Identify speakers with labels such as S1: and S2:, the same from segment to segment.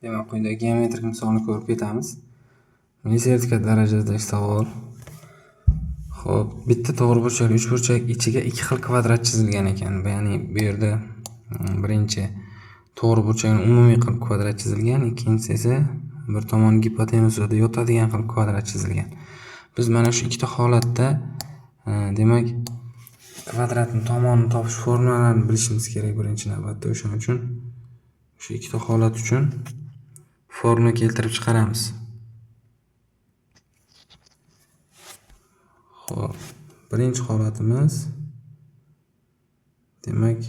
S1: Demak, quyida geometrik misolni ko'rib ketamiz. Milliy sertifikat darajadagi savol. Xo'p, bitta to'g'riburchak, uchburchak ichiga ikki xil kvadrat chizilgan ekan. Ya'ni bu yerda birinchi to'g'riburchakning umumiy qilib kvadrat chizilgan, ikkinchisi esa bir tomoni gipotenuzada yotadigan qilib kvadrat chizilgan. Biz mana shu ikkita holatda demak kvadratning tomonini topish formulalarini bilishimiz kerak birinchi navbatda. O'shaning uchun shu ikkita holat uchun formula keltirib chiqaramiz. Xo'p, birinchi holatimiz demak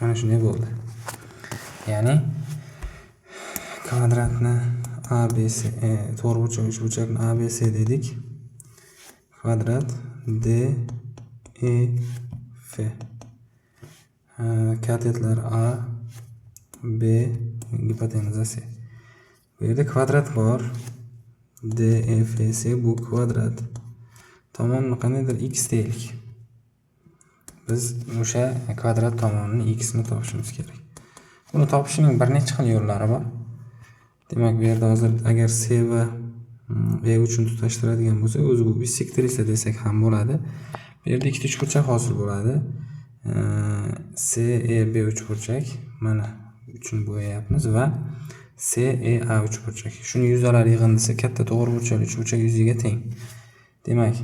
S1: mana shunday bo'ldi. Ya'ni kvadratni ABC, to'g'riburchak, uchburchakni ABC dedik. Kvadrat DEF. Katetlar A, B, gipotenuza C. Bu yerda kvadrat bor. DEFC bu kvadrat. Tomonni qaniydir x deylik. Biz o'sha kvadrat tomonining x ni topishimiz kerak. Buni topishning bir necha xil yo'llari bor. Demak, bu yerda hozir agar C va E uchun tutashtiradigan bo'lsak, o'zi bu bisektrisa desak ham bo'ladi. Bu yerda ikkita uchburchak hosil bo'ladi. CEB uchburchak mana uchun bo'yayapmiz va CEA uchburchak. Shuni yuzalari yig'indisi katta to'g'riburchak uchburchak yuziga teng. Demak,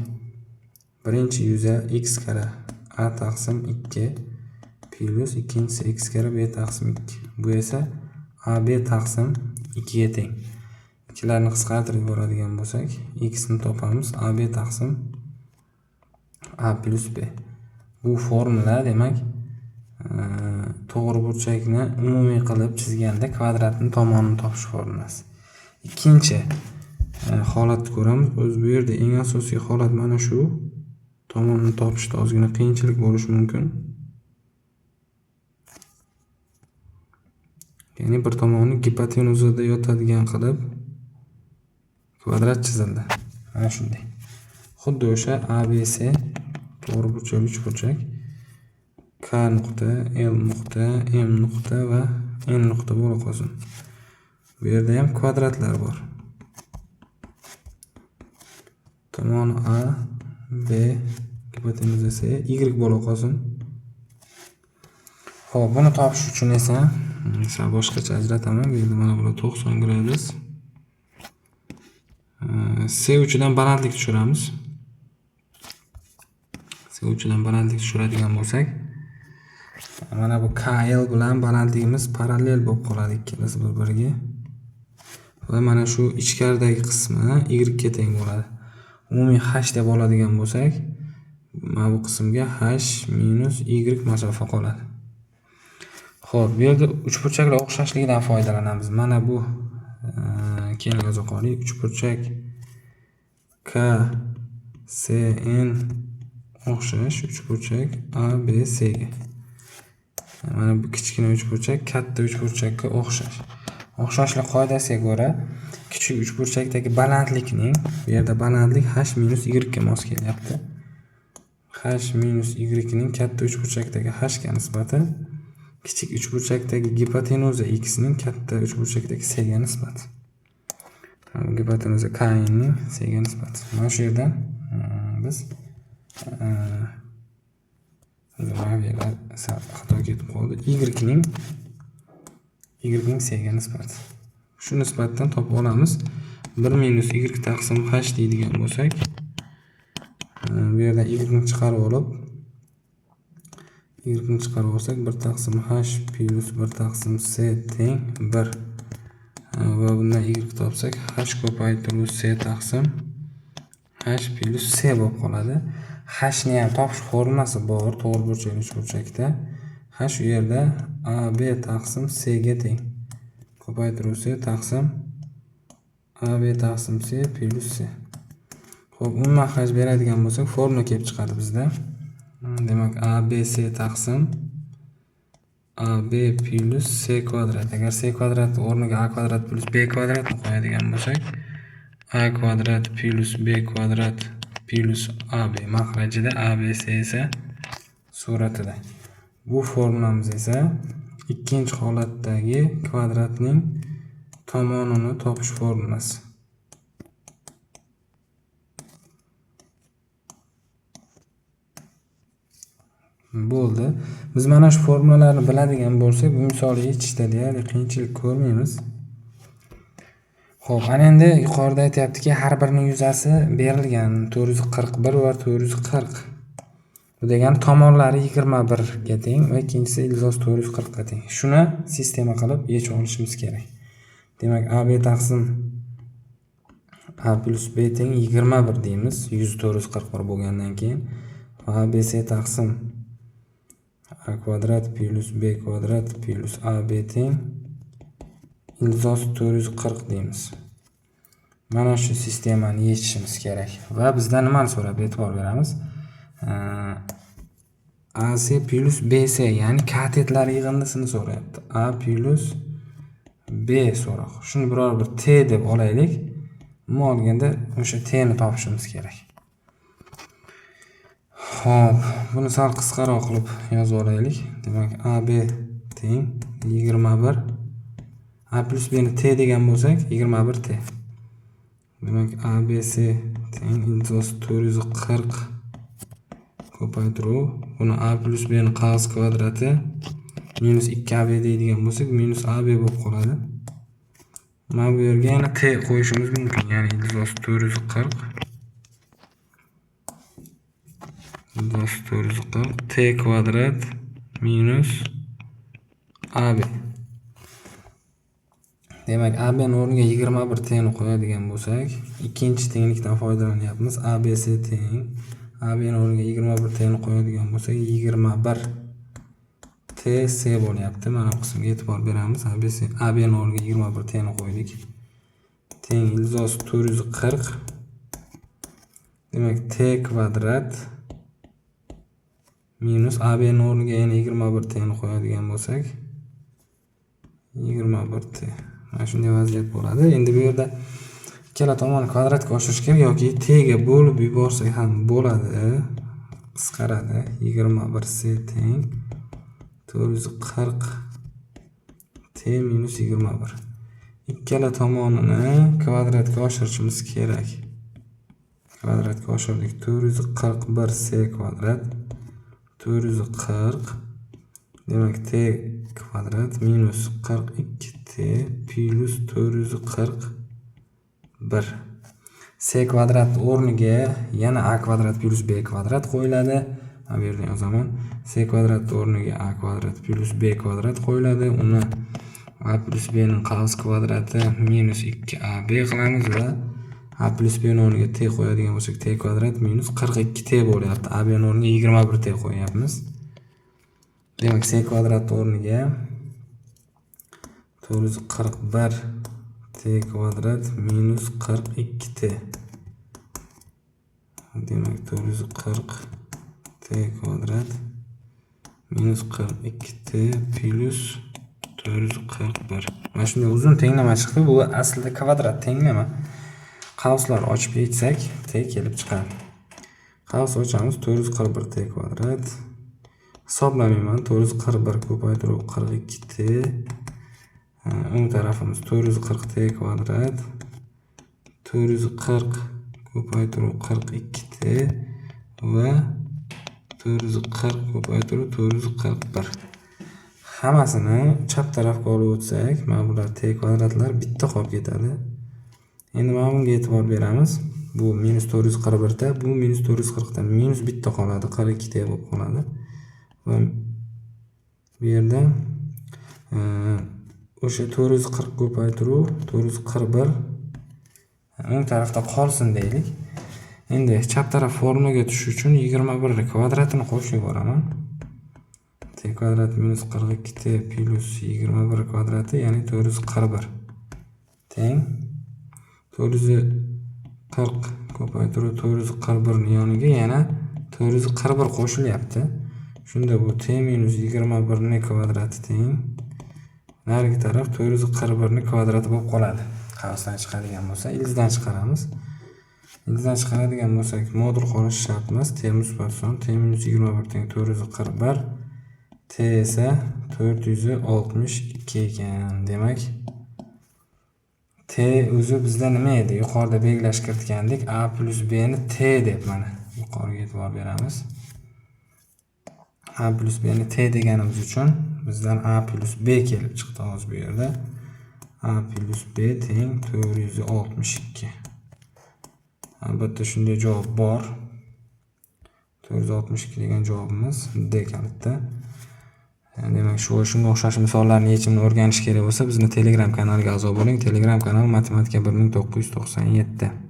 S1: birinchi yuza x kare a taqsim 2 plus ikkinchisi x kare b taqsim 2. Bu esa ab taqsim 2 ga teng. Ikkilarni qisqartirib yuboradigan bo'lsak, x ni topamiz. AB taqsim a plus b. Bu formula demak to'g'riburchakni umumiy qilib chizganda kvadratning tomonini topish formulasi. Ikkinchi holatni ko'ramiz. O'z bu yerda eng asosiy holat mana shu. Tomonni topishda ozgina qiyinchilik bo'lishi mumkin. Ya'ni bir tomoni gipotenuzada yotadigan qilib kvadrat chizildi. Mana shunday. Xuddi o'sha ABC to'g'riburchak, uchburchak K nuqta, L nuqta, M nuqta va N nuqta bo'la qolsin. Bu yerda ham kvadratlar bor. Tomoni A, B, gipotenuza C, Y bo'la qolsin. Xo'p, buni topish uchun esa sal boshqacha ajrataman. Bu yerda mana bular 90 gradus. C uchidan balandlik tushiramiz. C uchidan balandlik tushiradigan bo'lsak, mana bu KL bilan balandligimiz parallel bo'lib qoladi, ikkalasi bir-biriga. Va mana shu ichkaridagi qismi Y ga teng bo'ladi. Umumiy h deb oladigan bo'lsak, mana bu qismga h minus y masofa qoladi. Xo'p, bu yerda uchburchaklar o'xshashligidan foydalanamiz. Mana bu keyin yoza qoling. Uchburchak K C N o'xshash uchburchak A B C ga. Mana bu kichkina uchburchak katta uchburchakka o'xshash. O'xshashlik qoidasiga ko'ra, kichik uchburchakdagi balandlikning, bu yerda balandlik h minus y ga mos kelyapti. H minus y ning katta uchburchakdagi h ga nisbati kichik uchburchakdagi gipotenuza x ning katta uchburchakdagi c ga nisbati. Gipotenuza k ning c ga nisbati. Mana shu yerdan biz xato ketib qoldi. Y ning c ga nisbati. Shu nisbatdan topib olamiz. 1 minus y taqsim h deydigan bo'lsak, bu yerdan y ni chiqarib olib, olsak 1 taqsim h plus 1 taqsim c teng 1. Va bundan y topsak h ko'paytiruv c taqsim h plus c bo'lib qoladi. H ni ham topish formulasi bor to'g'riburchak, uchburchakda. H u yerda AB taqsim c ga teng. Ko'paytiruv c taqsim AB taqsim c plus c. Xo'p, umuman h beradigan bo'lsak, formula kelib chiqadi bizda. Demak, ABC taqsim AB plus C kvadrat. Agar C kvadrat o'rniga A kvadrat plus B kvadratni qo'yadigan bo'lsak, A kvadrat plus B kvadrat plus AB mahrajida, ABC esa suratida. Bu formulamiz esa ikkinchi holatdagi kvadratning tomonini topish formulasi. Bo'ldi. Biz mana shu formulalarni biladigan bo'lsak, bu misolni yechishda deyarli qiyinchilik ko'rmaymiz. Xo'p, ana endi yuqorida aytayaptiki, har birining yuzasi berilgan 441 va 440. Bu degani tomonlari 21 ga teng va ikkinchisi ildiz 440 ga teng. Shuni sistema qilib yechib olishimiz kerak. Demak, AB taqsim A plus B teng 21 deymiz. 441 bo'lgandan keyin ABC taqsim A kvadrat plus B kvadrat plus AB teng ildiz 440 deymiz. Mana shu sistemani yechishimiz kerak. Va bizdan nimani so'rab e'tibor beramiz? AC plus BC, ya'ni katetlar yig'indisini so'rayapti. A plus B so'roq. Shuni biror bir T deb olaylik. Umuman olganda o'sha T ni topishimiz kerak. Xo'p, buni sal qisqaroq qilib yozib olaylik. Demak, AB teng 21. A plus B ni T degan bo'lsak, 21 T. Demak, ABC teng ildiz 440 ko'paytiruv. Buni A plus B ni qavs kvadrati minus 2AB deydigan bo'lsak, minus AB bo'lib qoladi. Mana bu yerga yana T qo'yishimiz mumkin. Ya'ni ildiz 440 T kvadrat minus AB. Demak, AB ni o'rniga 21 T ni qo'yadigan bo'lsak, ikkinchi tenglikdan foydalanyapmiz. ABC teng AB ni o'rniga 21 T ni qo'yadigan bo'lsak, 21 T C bo'lyapti. Mana bu qismga e'tibor beramiz. AB ni o'rniga 21 T ni qo'ydik. Teng ildiz 440. Demak, T kvadrat minus AB ni o'rniga yana 21 T ni qo'yadigan bo'lsak, 21 T. Mana shunday vaziyat bo'ladi. Endi bu yerda ikkala tomonni kvadratga oshirish kerak yoki T ga bo'lib yuborsak ham bo'ladi. Qisqaradi. 21 C teng 440 T minus 21. Ikkala tomonini kvadratga oshirishimiz kerak. Kvadratga oshirdik. 441 C kvadrat 440. Demak, T kvadrat minus 42 T plus 441. C kvadrat o'rniga yana A kvadrat plus B kvadrat qo'yiladi. Mana bu yerda yozaman. C kvadrat o'rniga A kvadrat plus B kvadrat qo'yiladi. Uni A plus B ning qavs kvadrati minus 2AB qilamiz va A plus B ning o'rniga T qo'yadigan bo'lsak, T kvadrat minus 42 T bo'lyapti. AB ning o'rniga 21 T qo'yapmiz. Demak, C kvadrat o'rniga 441 T kvadrat minus 42 T. Demak, 440 T kvadrat minus 42 T plus 441. Mana shunday uzun tenglama chiqdi. Bu aslida kvadrat tenglama. Qavslar ochib yechsak, T kelib chiqadi. Qavs ochamiz. 441 T kvadrat. Hisoblamayman. 441 ko'paytiruv 42 T. O'ng tarafimiz 440 T kvadrat. 440 ko'paytiruv 42 T va 440 ko'paytiruv 441. Hammasini chap tarafga olib o'tsak, mana bular T kvadratlar bitta qolib ketadi. Endi mana bunga e'tibor beramiz. Bu minus 441 ta, bu minus 440 ta, minus bitta qoladi, 42 T bo'lib qoladi. Va bu yerda o'sha 440 ko'paytiruv 441 o'ng tarafda qolsin deylik. Endi chap taraf formulaga tushish uchun 21 kvadratini qo'shib yuboraman. T kvadrat minus 42 T plus 21 kvadrati, ya'ni 441 teng 440 ko'paytiruv 441 ni yoniga yana 441 qo'shilyapti. Shunda bu t minus 21 ning kvadrati teng narigi taraf 441 ning kvadrati bo'lib qoladi. Qavsdan chiqadigan bo'lsa, ildizdan chiqaramiz. Ildizdan chiqaradigan bo'lsak, modul qolishi shart emas. T musbat son t minus 21 teng 441, t esa 462 ekan. Demak, t o'zi bizda nima edi? Yuqorida belgilashib kiritgandik. A plus b ni t deb mana yuqoriga e'tibor beramiz. A plus b ni t deganimiz uchun bizdan a plus b kelib chiqdi hozir bu yerda. A plus b teng 462. Albatta shunday javob bor. 462 degan javobimiz D kalitda. Demak, shunga o'xshash misollarning yechimini o'rganish kerak bo'lsa, bizni Telegram kanaliga a'zo bo'ling. Telegram kanal matematika 1997.